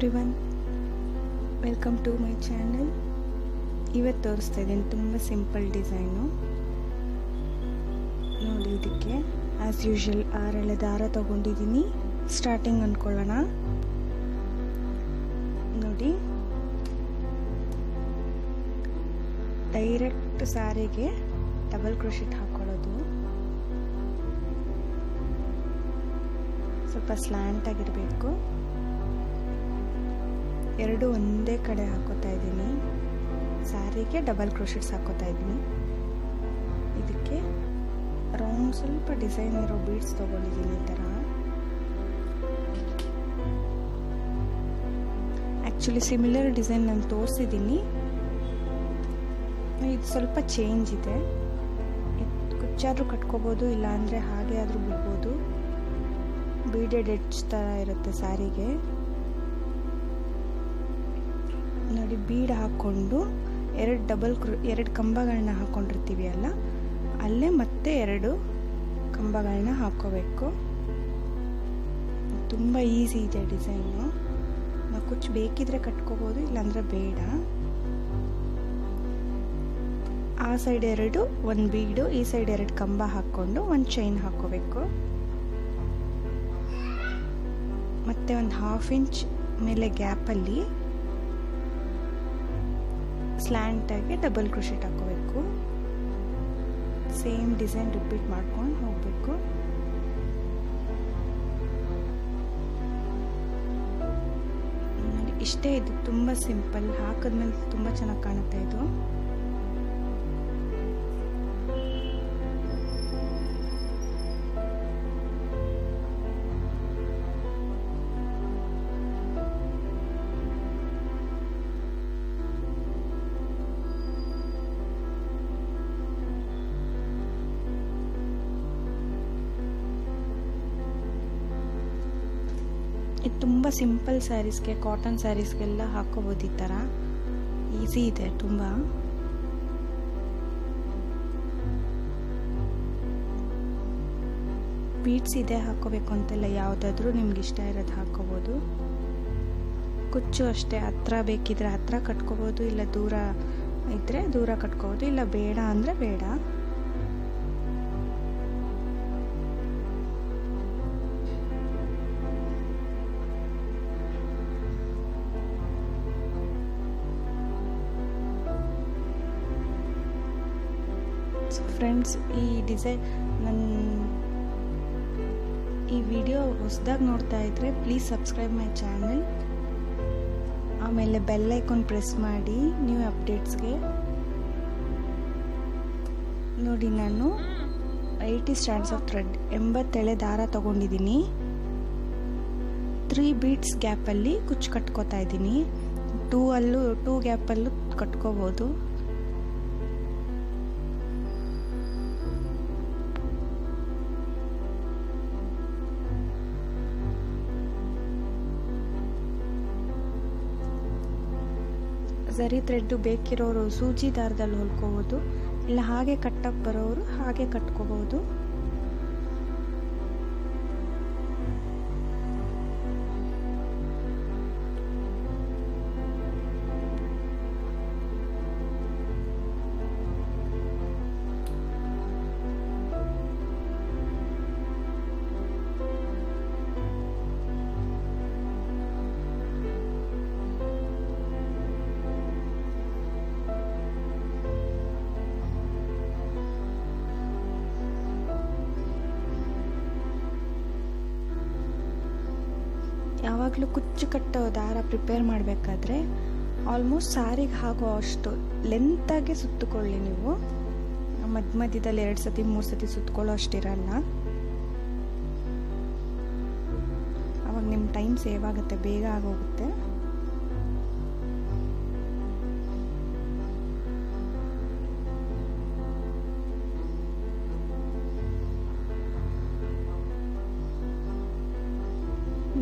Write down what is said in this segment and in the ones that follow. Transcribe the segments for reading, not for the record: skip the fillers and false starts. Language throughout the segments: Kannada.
Everyone, welcome to my channel. ಇವತ್ತು ತೋರಿಸ್ತಾ ಇದ್ದೀನಿ ತುಂಬ ಸಿಂಪಲ್ ಡಿಸೈನು. ನೋಡಿ, ಇದಕ್ಕೆ ಆ್ಯಸ್ ಯೂಶುವಲ್ 6 ಎಳೆ ದಾರ ತಗೊಂಡಿದ್ದೀನಿ. ಸ್ಟಾರ್ಟಿಂಗ್ ಅಂದ್ಕೊಳ್ಳೋಣ. ನೋಡಿ, ಡೈರೆಕ್ಟ್ ಸಾರಿಗೆ ಡಬಲ್ ಕ್ರೋಶೆಟ್ ಹಾಕೊಳ್ಳೋದು. ಸ್ವಲ್ಪ ಸ್ಲ್ಯಾಂಟ್ ಆಗಿರಬೇಕು. ಎರಡು ಒಂದೇ ಕಡೆ ಹಾಕೋತಾ ಇದ್ದೀನಿ. ಸ್ಯಾರಿಗೆ ಡಬಲ್ ಕ್ರೋಶೆಟ್ಸ್ ಹಾಕೋತಾ ಇದ್ದೀನಿ. ಇದಕ್ಕೆ ರೌಂಡ್ ಸ್ವಲ್ಪ ಡಿಸೈನ್ ಇರೋ ಬೀಡ್ಸ್ ತಗೊಂಡಿದ್ದೀನಿ. ಈ ಥರ ಆ್ಯಕ್ಚುಲಿ ಸಿಮಿಲರ್ ಡಿಸೈನ್ ನಾನು ತೋರಿಸಿದ್ದೀನಿ. ಇದು ಸ್ವಲ್ಪ ಚೇಂಜ್ ಇದೆ. ಕುಚ್ಚಾದ್ರೂ ಕಟ್ಕೋಬೋದು, ಇಲ್ಲಾಂದರೆ ಹಾಗೆ ಆದರೂ ಬಿಡ್ಬೋದು. ಬೀಡೆಡ್ ಎಡ್ಜ್ ಥರ ಇರುತ್ತೆ ಸ್ಯಾರಿಗೆ. ನೋಡಿ, ಬೀಡ್ ಹಾಕ್ಕೊಂಡು ಎರಡು ಕಂಬಗಳನ್ನ ಹಾಕ್ಕೊಂಡಿರ್ತೀವಿ ಅಲ್ಲ, ಅಲ್ಲೇ ಮತ್ತೆ 2 ಕಂಬಗಳನ್ನ ಹಾಕ್ಕೋಬೇಕು. ತುಂಬ ಈಸಿ ಇದೆ ಡಿಸೈನು. ನಾವು ಕುಚ್ಚು ಬೇಕಿದ್ರೆ ಕಟ್ಕೋಬೋದು, ಇಲ್ಲಾಂದರೆ ಬೇಡ. ಆ ಸೈಡ್ 2 ಒಂದು ಬೀಡು, ಈ ಸೈಡ್ 2 ಕಂಬ ಹಾಕ್ಕೊಂಡು ಒಂದು ಚೈನ್ ಹಾಕ್ಕೋಬೇಕು. ಮತ್ತೆ ಒಂದು 1/2 ಇಂಚ್ ಮೇಲೆ ಗ್ಯಾಪಲ್ಲಿ ಸ್ಲ್ಯಾಂಟಾಗಿ ಡಬಲ್ ಕ್ರೋಶೆಟ್ ಹಾಕೋಬೇಕು. ಸೇಮ್ ಡಿಸೈನ್ ರಿಪೀಟ್ ಮಾಡ್ಕೊಂಡು ಹೋಗಬೇಕು. ಇಷ್ಟೇ, ಇದು ತುಂಬ ಸಿಂಪಲ್. ಹಾಕಿದ್ಮೇಲೆ ತುಂಬ ಚೆನ್ನಾಗಿ ಕಾಣುತ್ತೆ ಇದು. ಇದು ತುಂಬ ಸಿಂಪಲ್ ಸ್ಯಾರೀಸ್ಗೆ, ಕಾಟನ್ ಸ್ಯಾರೀಸ್ಗೆಲ್ಲ ಹಾಕೋಬೋದು. ಈ ಥರ ಈಸಿ ಇದೆ ತುಂಬ. ಬೀಡ್ಸ್ ಇದೆ ಹಾಕೋಬೇಕು ಅಂತೆಲ್ಲ, ಯಾವುದಾದ್ರೂ ನಿಮ್ಗೆ ಇಷ್ಟ ಇರೋದು ಹಾಕೋಬೋದು. ಕುಚ್ಚು ಅಷ್ಟೇ, ಹತ್ರ ಬೇಕಿದ್ರೆ ಹತ್ರ ಕಟ್ಕೋಬೋದು, ಇಲ್ಲ ದೂರ ಇದ್ದರೆ ದೂರ ಕಟ್ಕೋಬೋದು, ಇಲ್ಲ ಬೇಡ ಅಂದರೆ ಬೇಡ. ಫ್ರೆಂಡ್ಸ್, ಈ ವಿಡಿಯೋ ಹೊಸದಾಗಿ ನೋಡ್ತಾ ಇದ್ರೆ ಪ್ಲೀಸ್ ಸಬ್ಸ್ಕ್ರೈಬ್ ಮೈ ಚಾನಲ್. ಆಮೇಲೆ ಬೆಲ್ ಐಕಾನ್ ಪ್ರೆಸ್ ಮಾಡಿ ನ್ಯೂ ಅಪ್ಡೇಟ್ಸ್ಗೆ. ನೋಡಿ, ನಾನು 80 ಸ್ಟ್ಯಾಂಡ್ಸ್ ಆಫ್ ಥ್ರೆಡ್ 80 ಎಳೆ ದಾರ ತಗೊಂಡಿದ್ದೀನಿ. 3 ಬೀಡ್ಸ್ ಗ್ಯಾಪಲ್ಲಿ ಕುಚ್ಚು ಕಟ್ಕೋತಾ ಇದ್ದೀನಿ. 2 ಗ್ಯಾಪಲ್ಲೂ ಕಟ್ಕೋಬೋದು. ಝರಿ ಥ್ರೆಡ್ಡು ಬೇಕಿರೋರು ಸೂಜಿ ದಾರದಲ್ಲಿ ಹೊಲ್ಕೋಬೋದು, ಇಲ್ಲ ಹಾಗೆ ಕಟ್ಟಕ್ಕೆ ಬರೋರು ಹಾಗೆ ಕಟ್ಕೋಬೋದು. ಯಾವಾಗಲೂ ಕುಚ್ಚು ಕಟ್ಟೋ ದಾರ ಪ್ರಿಪೇರ್ ಮಾಡಬೇಕಾದ್ರೆ ಆಲ್ಮೋಸ್ಟ್ ಸ್ಯಾರಿಗೆ ಆಗೋ ಅಷ್ಟು ಲೆಂತಾಗಿ ಸುತ್ತಕೊಳ್ಳಿ. ನೀವು ಮಧ್ಯದಲ್ಲಿ 2 ಸತಿ 3 ಸತಿ ಸುತ್ತಕೊಳ್ಳೋ ಅಷ್ಟಿರಲ್ಲ. ಅವಾಗ ನಿಮ್ಮ ಟೈಮ್ ಸೇವ್ ಆಗುತ್ತೆ, ಬೇಗ ಆಗೋಗುತ್ತೆ.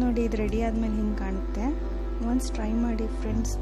ನೋಡಿ, ಇದು ರೆಡಿ ಆದಮೇಲೆ ಹಿಂಗೆ ಕಾಣುತ್ತೆ. ಒನ್ಸ್ ಟ್ರೈ ಮಾಡಿ ಫ್ರೆಂಡ್ಸ್.